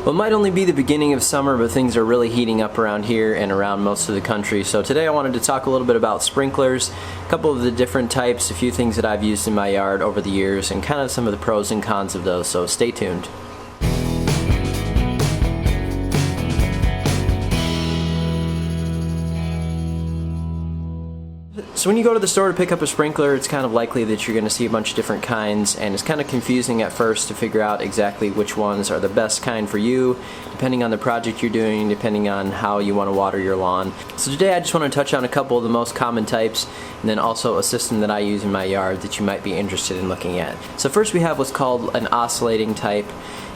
Well, it might only be the beginning of summer, but things are really heating up around here and around most of the country. So today I wanted to talk a little bit about sprinklers, a couple of the different types, a few things that I've used in my yard over the years, and kind of some of the pros and cons of those, so stay tuned. So when you go to the store to pick up a sprinkler, it's kind of likely that you're going to see a bunch of different kinds, and it's kind of confusing at first to figure out exactly which ones are the best kind for you, depending on the project you're doing, depending on how you want to water your lawn. So today I just want to touch on a couple of the most common types, and then also a system that I use in my yard that you might be interested in looking at. So first we have what's called an oscillating type.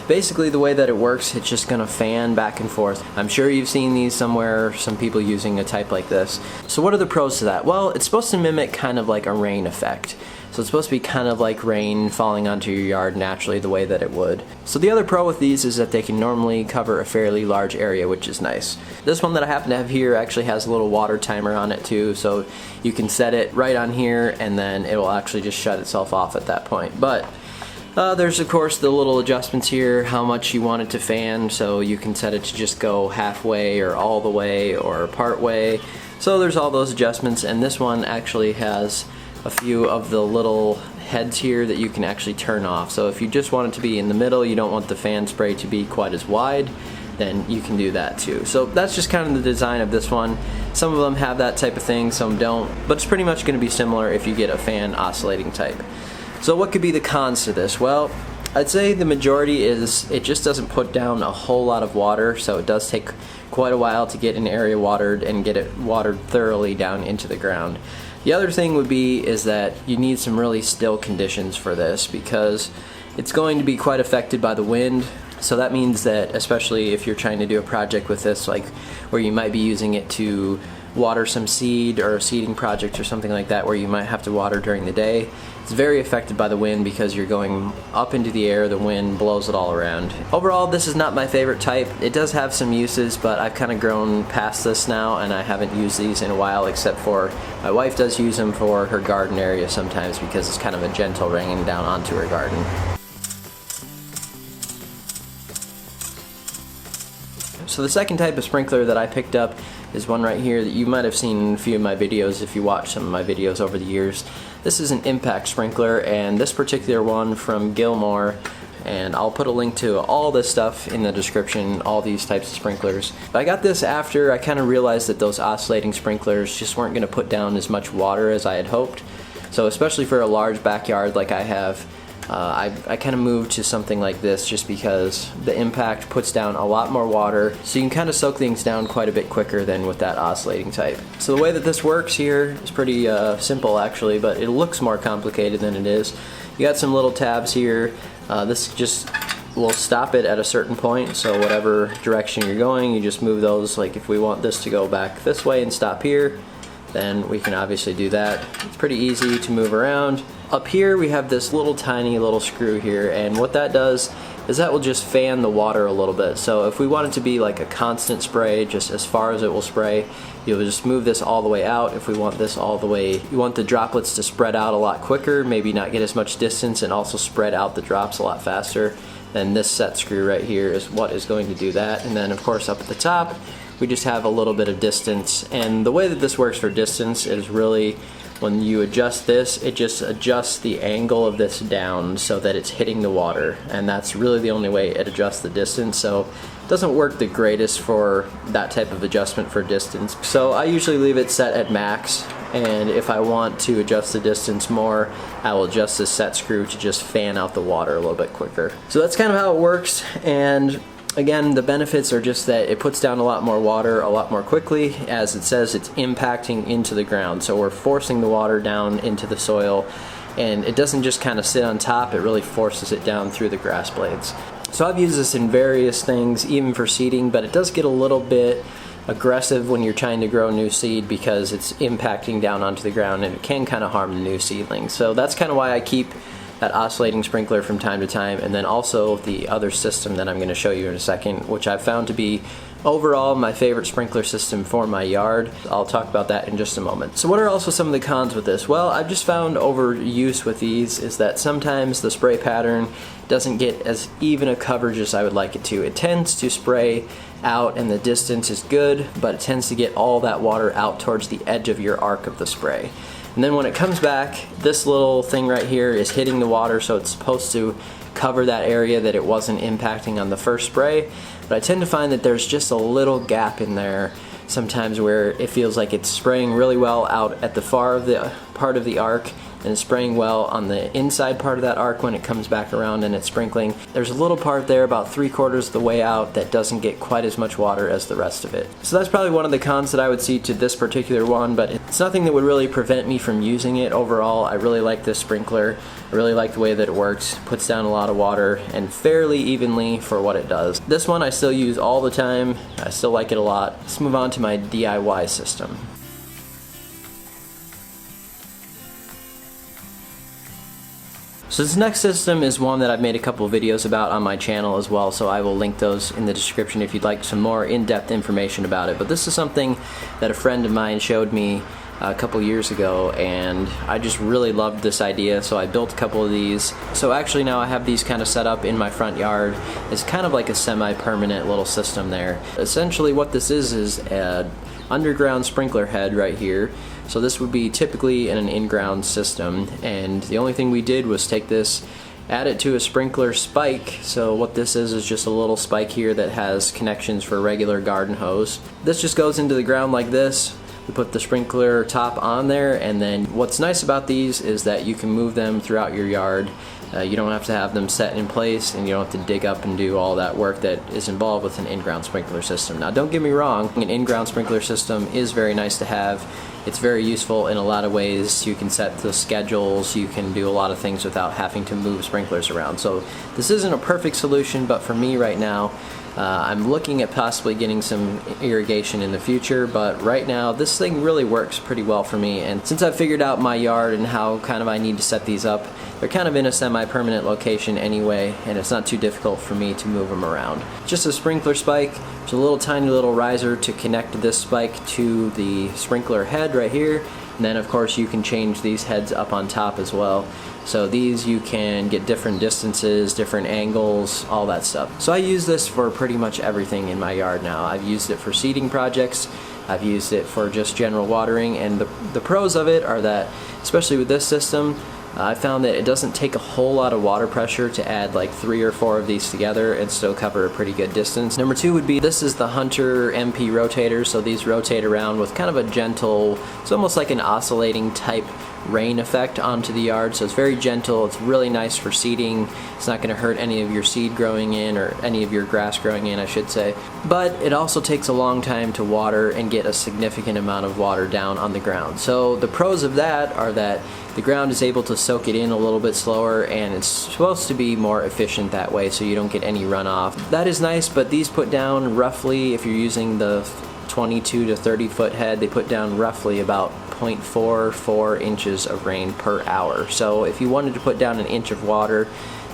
Basically the way that it works, it's just gonna fan back and forth. I'm sure you've seen these somewhere, some people using a type like this. So what are the pros to that? Well, it's supposed to mimic kind of like a rain effect. So it's supposed to be kind of like rain falling onto your yard naturally the way that it would. So the other pro with these is that they can normally cover a fairly large area, which is nice. This one that I happen to have here actually has a little water timer on it too, so you can set it right on here and then it will actually just shut itself off at that point. But there's of course the little adjustments here, how much you want it to fan, so you can set it to just go halfway or all the way or part way. So there's all those adjustments, and this one actually has a few of the little heads here that you can actually turn off. So if you just want it to be in the middle, you don't want the fan spray to be quite as wide, then you can do that too. So that's just kind of the design of this one. Some of them have that type of thing, some don't, but it's pretty much going to be similar if you get a fan oscillating type. So what could be the cons to this? Well, I'd say the majority is it just doesn't put down a whole lot of water, so it does take quite a while to get an area watered and get it watered thoroughly down into the ground. The other thing would be is that you need some really still conditions for this because it's going to be quite affected by the wind. So that means that especially if you're trying to do a project with this, like where you might be using it to water some seed or a seeding project or something like that where you might have to water during the day, it's very affected by the wind because you're going up into the air, the wind blows it all around. Overall, this is not my favorite type. It does have some uses, but I've kind of grown past this now and I haven't used these in a while, except for my wife does use them for her garden area sometimes because it's kind of a gentle raining down onto her garden. So the second type of sprinkler that I picked up is one right here that you might have seen in a few of my videos if you watch some of my videos over the years. This is an impact sprinkler, and this particular one from Knorr, and I'll put a link to all this stuff in the description, all these types of sprinklers. But I got this after I kind of realized that those oscillating sprinklers just weren't going to put down as much water as I had hoped. So especially for a large backyard like I have, I kind of moved to something like this just because the impact puts down a lot more water, so you can kind of soak things down quite a bit quicker than with that oscillating type. So the way that this works here is pretty simple actually, but it looks more complicated than it is. You got some little tabs here. This just will stop it at a certain point, so whatever direction you're going, you just move those. Like if we want this to go back this way and stop here, then we can obviously do that. It's pretty easy to move around. Up here we have this little tiny little screw here, and what that does is that will just fan the water a little bit. So if we want it to be like a constant spray, just as far as it will spray, you'll just move this all the way out. If we want this all the way, you want the droplets to spread out a lot quicker, maybe not get as much distance, and also spread out the drops a lot faster, then this set screw right here is what is going to do that. And then of course up at the top we just have a little bit of distance, and the way that this works for distance is really when you adjust this, it just adjusts the angle of this down so that it's hitting the water, and that's really the only way it adjusts the distance. So it doesn't work the greatest for that type of adjustment for distance. So I usually leave it set at max, and if I want to adjust the distance more, I will adjust this set screw to just fan out the water a little bit quicker. So that's kind of how it works, and again, the benefits are just that it puts down a lot more water a lot more quickly. As it says, it's impacting into the ground, so we're forcing the water down into the soil, and it doesn't just kind of sit on top, it really forces it down through the grass blades. So I've used this in various things, even for seeding, but it does get a little bit aggressive when you're trying to grow new seed because it's impacting down onto the ground and it can kind of harm the new seedlings. So that's kind of why I keep that oscillating sprinkler from time to time, and then also the other system that I'm going to show you in a second, which I've found to be overall my favorite sprinkler system for my yard. I'll talk about that in just a moment. So what are also some of the cons with this? Well, I've just found overuse with these is that sometimes the spray pattern doesn't get as even a coverage as I would like it to. It tends to spray out and the distance is good, but it tends to get all that water out towards the edge of your arc of the spray. And then when it comes back, this little thing right here is hitting the water, so it's supposed to cover that area that it wasn't impacting on the first spray. But I tend to find that there's just a little gap in there sometimes where it feels like it's spraying really well out at the far of the part of the arc, and it's spraying well on the inside part of that arc when it comes back around and it's sprinkling. There's a little part there about 3/4 of the way out that doesn't get quite as much water as the rest of it. So that's probably one of the cons that I would see to this particular one, but it's nothing that would really prevent me from using it. Overall, I really like this sprinkler. I really like the way that it works, puts down a lot of water and fairly evenly for what it does. This one I still use all the time. I still like it a lot. Let's move on to my DIY system. So this next system is one that I've made a couple of videos about on my channel as well, so I will link those in the description if you'd like some more in-depth information about it. But this is something that a friend of mine showed me a couple years ago, and I just really loved this idea, so I built a couple of these. So actually now I have these kind of set up in my front yard. It's kind of like a semi-permanent little system there. Essentially what this is an underground sprinkler head right here. So this would be typically in an in-ground system, and the only thing we did was take this, add it to a sprinkler spike. So what this is just a little spike here that has connections for a regular garden hose. This just goes into the ground like this. We put the sprinkler top on there, and then what's nice about these is that you can move them throughout your yard. You don't have to have them set in place, and you don't have to dig up and do all that work that is involved with an in-ground sprinkler system. Now don't get me wrong, an in-ground sprinkler system is very nice to have. It's very useful in a lot of ways. You can set the schedules, you can do a lot of things without having to move sprinklers around. So this isn't a perfect solution, but for me right now, I'm looking at possibly getting some irrigation in the future, but right now this thing really works pretty well for me. And since I've figured out my yard and how kind of I need to set these up, they're kind of in a semi-permanent location anyway, and it's not too difficult for me to move them around. Just a sprinkler spike, there's a little tiny little riser to connect this spike to the sprinkler head right here, and then of course you can change these heads up on top as well. So these you can get different distances, different angles, all that stuff. So I use this for pretty much everything in my yard now. I've used it for seeding projects, I've used it for just general watering, and the pros of it are that, especially with this system, I found that it doesn't take a whole lot of water pressure to add like 3 or 4 of these together and still cover a pretty good distance. Number 2 would be, this is the Hunter MP rotator, so these rotate around with kind of a gentle, it's almost like an oscillating type rain effect onto the yard, so it's very gentle. It's really nice for seeding. It's not going to hurt any of your seed growing in, or any of your grass growing in I should say, but it also takes a long time to water and get a significant amount of water down on the ground. So the pros of that are that the ground is able to soak it in a little bit slower, and it's supposed to be more efficient that way so you don't get any runoff. That is nice, but these put down roughly, if you're using the 22 to 30 foot head, they put down roughly about 0.44 inches of rain per hour. So if you wanted to put down an inch of water,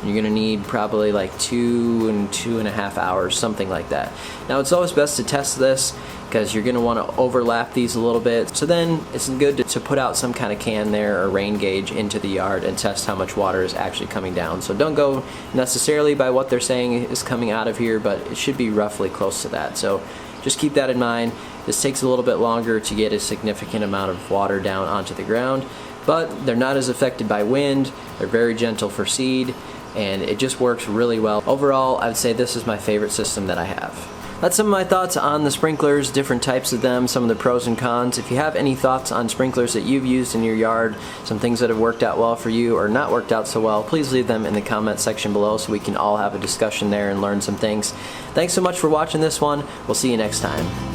you're going to need probably like 2 and 2.5 hours, something like that. Now it's always best to test this because you're going to want to overlap these a little bit. So then it's good to put out some kind of can there or rain gauge into the yard and test how much water is actually coming down. So don't go necessarily by what they're saying is coming out of here, but it should be roughly close to that. So just keep that in mind. This takes a little bit longer to get a significant amount of water down onto the ground, but they're not as affected by wind. They're very gentle for seed, and it just works really well. Overall, I would say this is my favorite system that I have. That's some of my thoughts on the sprinklers, different types of them, some of the pros and cons. If you have any thoughts on sprinklers that you've used in your yard, some things that have worked out well for you or not worked out so well, please leave them in the comment section below so we can all have a discussion there and learn some things. Thanks so much for watching this one. We'll see you next time.